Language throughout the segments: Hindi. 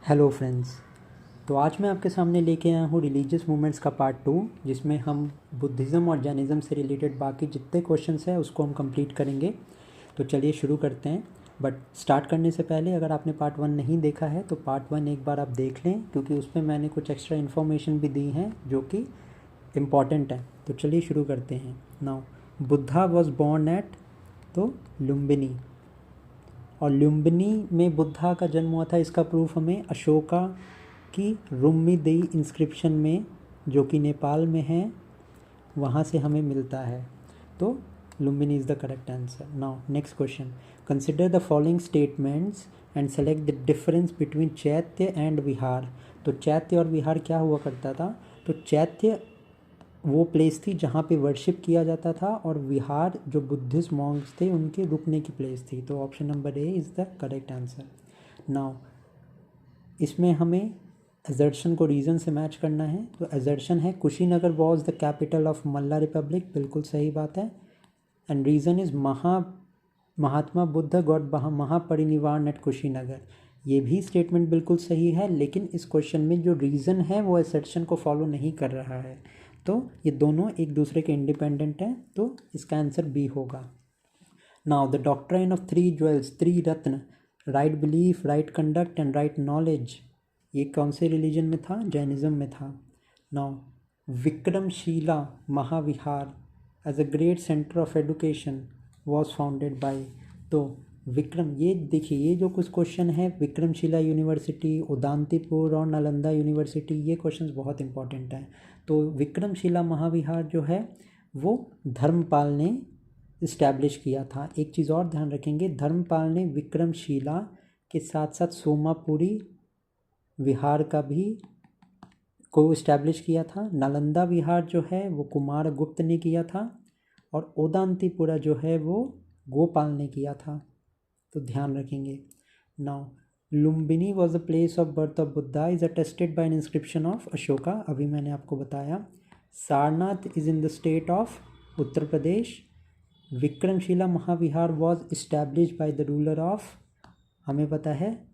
Hello friends. तो आज मैं आपके सामने लेके आया हूँ रिलीजियस मूवमेंट्स का पार्ट 2, जिसमें हम बुद्धिज़्म और जैनिज़्म से रिलेटेड बाकी जितने क्वेश्चंस हैं उसको हम कंप्लीट करेंगे। तो चलिए शुरू करते हैं। बट स्टार्ट करने से पहले अगर आपने पार्ट 1 नहीं देखा है तो पार्ट 1 एक बार आप देख लें, क्योंकि उसमें मैंने कुछ एक्स्ट्रा इन्फॉर्मेशन भी दी हैं जो कि इम्पॉर्टेंट है। तो चलिए शुरू करते हैं। Now Buddha was born at तो लुम्बिनी, और लुम्बिनी में बुद्धा का जन्म हुआ था। इसका प्रूफ हमें अशोका की रुम्मीदेई इंस्क्रिप्शन में, जो कि नेपाल में है, वहाँ से हमें मिलता है। तो Lumbini is the correct answer. Now next question, consider the following statements and select the difference between चैत्य एंड विहार। तो चैत्य और विहार क्या हुआ करता था? तो चैत्य वो प्लेस थी जहाँ पे वर्शिप किया जाता था, और विहार जो बुद्धिस्ट मॉन्क्स थे उनके रुकने की प्लेस थी। तो option number A is the correct answer. Now इसमें हमें एजर्शन को रीज़न से मैच करना है। तो एजर्शन है Kushinagar was the capital of Malla republic, बिल्कुल सही बात है। And reason is Mahatma Buddha got Mahaparinirvana at Kushinagar, ये भी स्टेटमेंट बिल्कुल सही है, लेकिन इस क्वेश्चन में जो रीज़न है वो एसर्शन को फॉलो नहीं कर रहा है। तो ये दोनों एक दूसरे के इंडिपेंडेंट हैं, तो इसका आंसर बी होगा। Now the doctrine of three jewels, Triratna, right belief, right conduct and right knowledge, ये कौन से रिलीजन में था? जैनिज़्म में था। Now Vikramshila Mahavihara as a great centre of education was founded by. तो विक्रम, ये देखिए, ये जो कुछ क्वेश्चन है, विक्रमशिला यूनिवर्सिटी, उदांतीपुर और नालंदा यूनिवर्सिटी, ये क्वेश्चंस बहुत इंपॉर्टेंट हैं। तो विक्रमशिला महाविहार जो है वो धर्मपाल ने इस्टेब्लिश किया था। एक चीज़ और ध्यान रखेंगे, धर्मपाल ने विक्रमशिला के साथ साथ सोमापुरी विहार का भी को इस्टेब्लिश किया था। नालंदा विहार जो है वो कुमार गुप्त ने किया था, और ओदांतीपुरा जो है वो गोपाल ने किया था। तो ध्यान रखेंगे। Now Lumbini was the place of birth of Buddha is attested by an inscription of Ashoka, अभी मैंने आपको बताया। Sarnath is in the state of Uttar Pradesh. Vikramshila Mahavihara was establish by the ruler of, हमें पता है,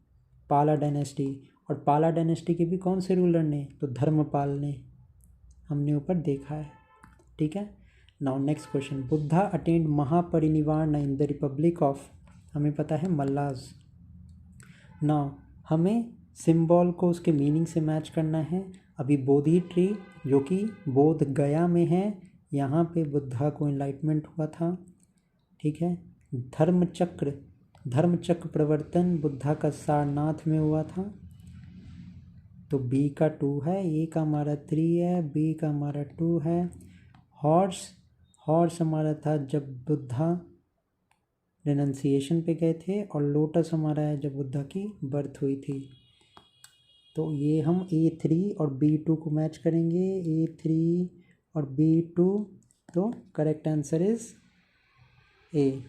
पाला डायनेस्टी। और पाला डायनेस्टी के भी कौन से रूलर ने? तो धर्मपाल ने, हमने ऊपर देखा है। ठीक है। Now next question, Buddha attend Mahaparinirvan in the Republic of, हमें पता है, मल्लाज। नाउ हमें सिंबल को उसके मीनिंग से मैच करना है। अभी बोधि ट्री जो कि बोध गया में है, यहाँ पे बुद्धा को इनलाइटमेंट हुआ था। ठीक है। धर्मचक्र प्रवर्तन बुद्धा का सारनाथ में हुआ था। तो बी का 2 है, ए का हमारा 3 है, बी का हमारा 2 है। हॉर्स हमारा था जब बुद्धा रेनन्सिएशन पे गए थे, और लोटस हमारा है जब बुद्धा की बर्थ हुई थी। तो ये हम A3 और B2 को मैच करेंगे, A3 और B2। तो correct answer is A.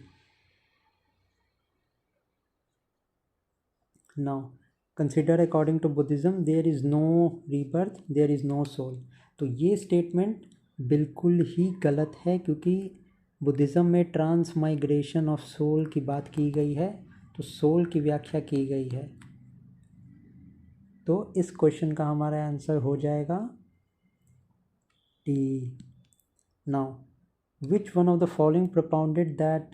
Now consider according to Buddhism there is no rebirth, there is no soul. तो ये स्टेटमेंट बिल्कुल ही गलत है, क्योंकि बुद्धिज़्म में ट्रांस माइग्रेशन ऑफ सोल की बात की गई है, तो सोल की व्याख्या की गई है। तो इस क्वेश्चन का हमारा आंसर हो जाएगा D. Now which one of the following propounded that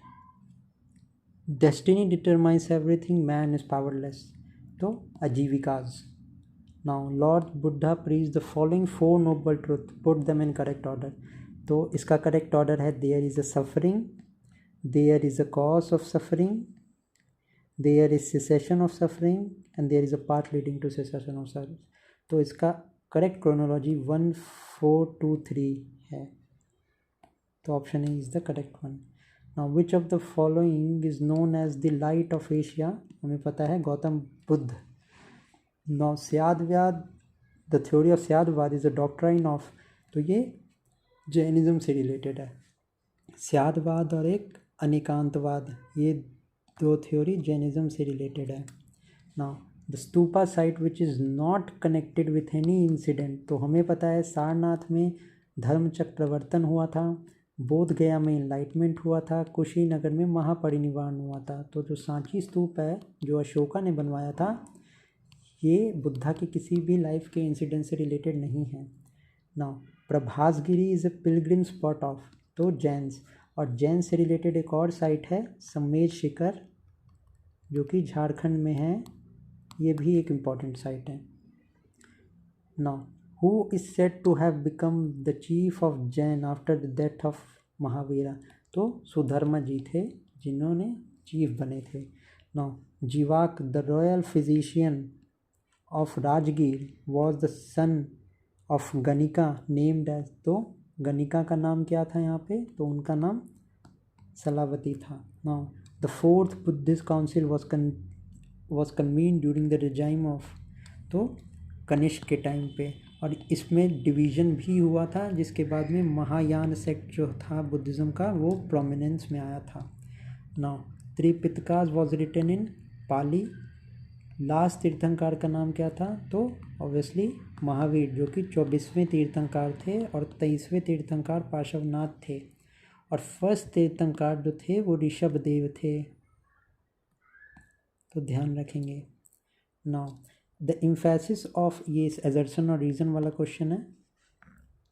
destiny determines everything, man is powerless? तो Ajivikas. Now lord Buddha preach the following 4 noble truth, put them in correct order. तो इसका करेक्ट ऑर्डर है, there is a suffering, there is a cause of suffering, there is cessation of suffering, and there is a path leading to cessation of suffering. तो इसका करेक्ट क्रोनोलॉजी 1 4 2 3 है। तो option A is the correct one. Now which of the following is known as the light of Asia? हमें पता है, Gautam Buddha. Now स्यादवाद, the theory of स्यादवाद is a doctrine of, तो ये जैनिज्म से रिलेटेड है। स्यादवाद और एक अनेकांतवाद, ये दो थ्योरी जैनिज्म से रिलेटेड है। Now the stupa site which is not connected with any incident, तो हमें पता है सारनाथ में धर्मचक्र प्रवर्तन हुआ था, बोध गया में इनलाइटमेंट हुआ था, कुशीनगर में महापरिनिर्वाण हुआ था। तो जो सांची स्तूप है जो अशोका ने बनवाया था, ये बुद्धा की किसी भी लाइफ के इंसिडेंट से रिलेटेड नहीं है। Now Prabhasgiri is a pilgrim spot of, तो जैन्स, और जैन से रिलेटेड एक और साइट है समेज शिखर जो कि झारखंड में है, ये भी एक इम्पॉर्टेंट साइट है। Now who is said to have become the chief of Jain after the death of Mahavira, तो सुधर्मा जी थे जिन्होंने चीफ बने थे। Now Jivaka the royal physician of Rajgir was the son of ganika named as, तो गणिका का नाम क्या था यहाँ पे, तो उनका नाम सलावती था। Now the fourth Buddhist council was convene during the regime of, तो कनिष्क के टाइम पे, और इसमें डिवीज़न भी हुआ था जिसके बाद में महायान सेक्ट जो था बुद्धिज़्म का वो प्रोमिनेंस में आया था। Now Tripitakas was written in Pali. Last तीर्थंकर का नाम क्या था, तो ऑब्वियसली महावीर जो कि 24वें तीर्थंकर थे और 23वें तीर्थंकर पार्श्वनाथ थे, और फर्स्ट तीर्थंकर जो थे वो ऋषभ देव थे, तो ध्यान रखेंगे। नाउ द एम्फेसिस ऑफ, ये एजर्सन और रीज़न वाला क्वेश्चन है।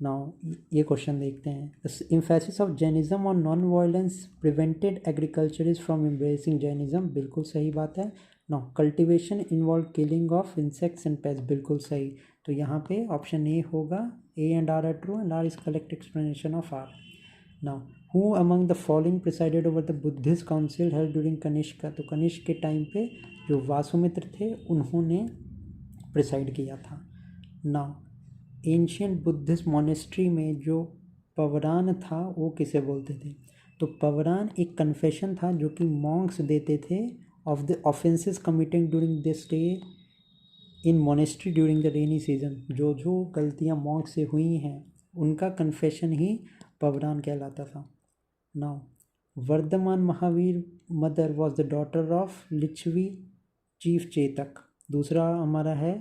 नाउ ये क्वेश्चन देखते हैं, द एम्फेसिस ऑफ जैनिज्म और non violence prevented agriculturist from embracing Jainism, बिल्कुल सही बात है। Now cultivation involve killing of insects and pest, बिल्कुल सही, तो यहाँ पे ऑप्शन ए होगा, A and R are true and R is correct explanation of R. Now who among the following presided over the Buddhist council held during Kanishka, तो कनिष्क के टाइम पे जो वासुमित्र थे उन्होंने प्रिसाइड किया था। नाउ एंशियंट बुद्धिस्ट मोनेस्ट्री में जो पवरान था वो किसे बोलते थे, तो पवरान एक कन्फेशन था जो कि मॉन्क्स देते थे of the offences committed during the stay in monastery during the rainy season, जो जो गलतियाँ मॉन्क से हुई हैं उनका कन्फेशन ही पवरान कहलाता था। नाउ Vardhaman Mahavir mother was the daughter of Licchavi chief Chetak. दूसरा हमारा है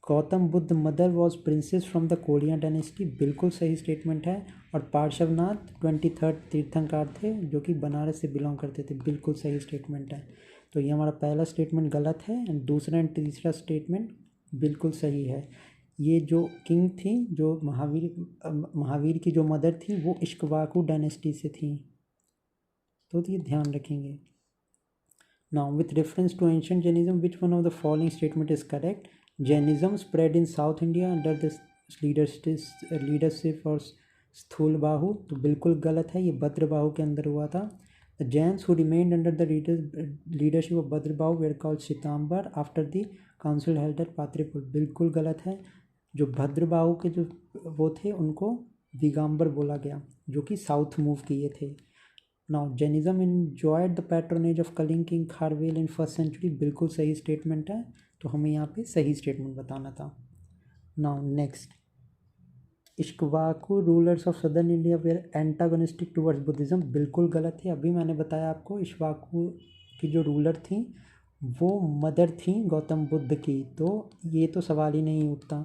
Gautam Buddha mother was princess from the Koliya dynasty, बिल्कुल सही स्टेटमेंट है, और पार्श्वनाथ 23rd तीर्थंकर थे जो कि बनारस से बिलोंग करते थे, बिल्कुल सही स्टेटमेंट है। तो ये हमारा पहला स्टेटमेंट गलत है एंड दूसरा एंड तीसरा स्टेटमेंट बिल्कुल सही है। ये जो किंग थी, जो महावीर की जो मदर थी वो इक्ष्वाकु डायनेस्टी से थी, तो ये ध्यान रखेंगे। Now with reference to ancient Jainism which one of the following statement is correct, Jainism spread in South India under the leadership और स्थूलबाहु, तो बिल्कुल गलत है, ये भद्रबाहु के अंदर हुआ था। The Jains who remained under the leadership of Bhadrabahu were called Shvetambar after the council held at Pataliputra, बिल्कुल गलत है, जो भद्रबाहु के जो वो थे उनको दिगंबर बोला गया जो कि साउथ मूव किए थे। Now Jainism enjoyed the patronage of Kalinga king Kharavela in first century, बिल्कुल सही स्टेटमेंट है, तो हमें यहाँ पे सही स्टेटमेंट बताना था। Now next, Ikshvaku rulers of southern India were antagonistic towards Buddhism, बिल्कुल गलत है, अभी मैंने बताया आपको इक्ष्वाकु की जो रूलर थी वो मदर थी गौतम बुद्ध की, तो ये तो सवाल ही नहीं उठता।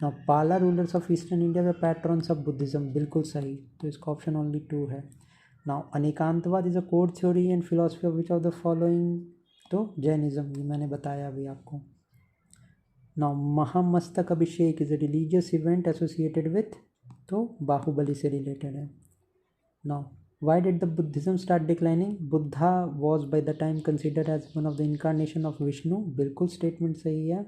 Now Pala rulers of eastern India were patrons of Buddhism, बिल्कुल सही, तो इसका ऑप्शन ओनली 2 है। Now Anekantavada is a core theory and philosophy of which of the following, तो जैनिज्म, ये मैंने बताया अभी आपको। Now Mahamastak Abhishek is a religious event associated with, तो बाहुबली से रिलेटेड है। Now why did the Buddhism start declining? Buddha was by the time considered as one of the incarnation of Vishnu, बिल्कुल स्टेटमेंट सही है।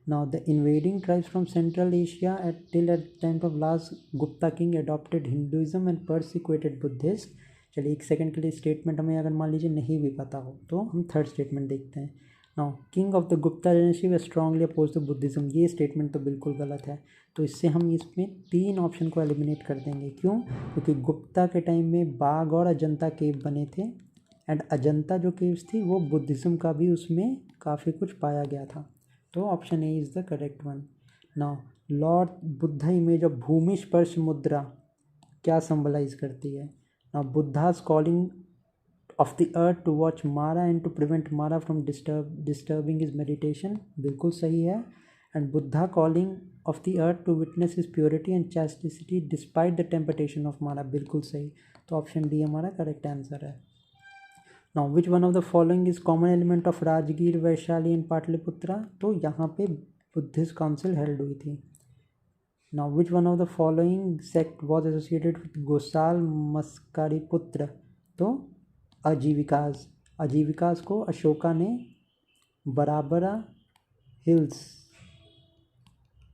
Now the invading tribes from Central Asia at the time of last Gupta king adopted Hinduism and persecuted Buddhists। चलिए एक सेकंड के लिए स्टेटमेंट हमें अगर मान लीजिए नहीं भी पता हो तो हम थर्ड स्टेटमेंट देखते हैं। Now king of the Gupta dynasty they strongly oppose the Buddhism, ये स्टेटमेंट तो बिल्कुल गलत है, तो इससे हम इसमें 3 ऑप्शन को एलिमिनेट कर देंगे। क्यों? क्योंकि गुप्ता के टाइम में बाघ और अजंता केव बने थे एंड अजंता जो केव्स थी वो बुद्धिज्म का भी उसमें काफ़ी कुछ पाया गया था, तो option A is the correct one. Now lord Buddha image of bhumi sparsha mudra क्या सिंबलाइज करती है? Now Buddha's calling of the earth to watch Mara and to prevent Mara from disturbing his meditation, बिल्कुल सही है। And Buddha calling of the earth to witness his purity and chastity despite the temptation of Mara, बिल्कुल सही, तो ऑप्शन डी हमारा करेक्ट आंसर है। Now which one of the following is common element of Rajgir, Vaishali and Pataliputra? तो यहाँ पे बुद्धिस्ट काउंसिल हेल्ड हुई थी। Now which one of the following sect was associated with Gosala Maskariputra? तो अजीविकास को अशोका ने बराबरा हिल्स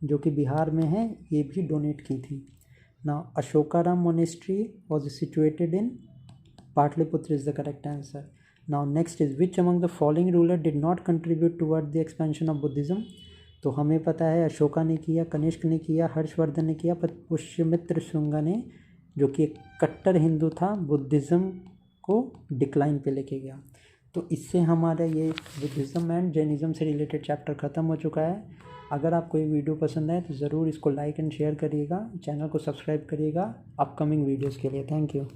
जो कि बिहार में है ये भी डोनेट की थी। Now Ashokarama monastery was situated in Pataliputra is the correct answer. Now next is which among the following ruler did not contribute toward the expansion of Buddhism? तो हमें पता है अशोका ने किया, कनिष्क ने किया, हर्षवर्धन ने किया, पर पुष्यमित्र शुंगा ने, जो कि एक कट्टर हिंदू था, बुद्धिज़्म को डिक्लाइन पे लेके गया। तो इससे हमारा ये बुद्धिज़्म एंड जैनिज़्म से रिलेटेड चैप्टर ख़त्म हो चुका है। अगर आपको ये वीडियो पसंद आए तो ज़रूर इसको लाइक एंड शेयर करिएगा, चैनल को सब्सक्राइब करिएगा अपकमिंग वीडियोज़ के लिए। Thank you.